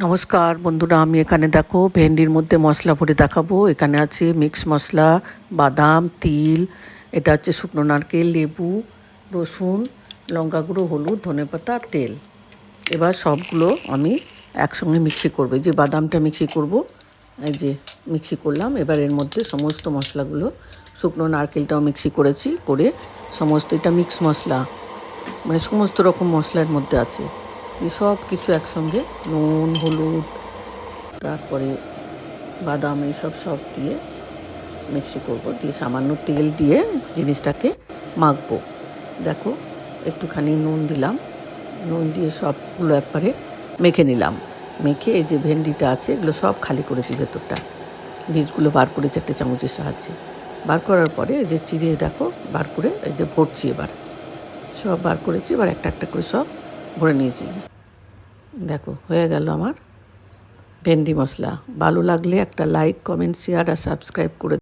নমস্কার বন্ধুরা, আমি এখানে দেখো ভেন্ডির মধ্যে মশলা ভরে দেখাবো। এখানে আছে মিক্স মশলা, বাদাম, তিল, এটা হচ্ছে শুকনো নারকেল, লেবু, রসুন, লঙ্কা গুঁড়ো, হলুদ, ধনেপাতা আর তেল। এবার সবগুলো আমি একসঙ্গে মিক্সি করবো। এই যে বাদামটা মিক্সি করব, এই যে মিক্সি করলাম। এবার এর মধ্যে সমস্ত মশলাগুলো, শুকনো নারকেলটাও মিক্সি করেছি, করে সমস্ত, এটা মিক্স মশলা, মানে সমস্ত রকম মশলার মধ্যে আছে। এই সব কিছু একসঙ্গে, নুন, হলুদ, তারপরে বাদাম, এইসব সব দিয়ে মিক্সি করব, দিয়ে সামান্য তেল দিয়ে জিনিসটাকে মাখবো। দেখো একটুখানি নুন দিলাম, নুন দিয়ে সবগুলো একবারে মেখে নিলাম। মেখে এই যে ভেন্ডিটা আছে এগুলো সব খালি করেছি, ভেতরটা বীজগুলো বার করেছি একটা চামচের সাহায্যে। বার করার পরে এই যে চিড়ে দেখো বার করে এই যে ভরছি, এবার সব বার করেছি, এবার একটা একটা করে সব ভরে নিয়েছি। দেখো হয়ে গেল আমার ভেন্ডি মশলা। ভালো লাগলে একটা লাইক, কমেন্ট, শেয়ার আর সাবস্ক্রাইব করে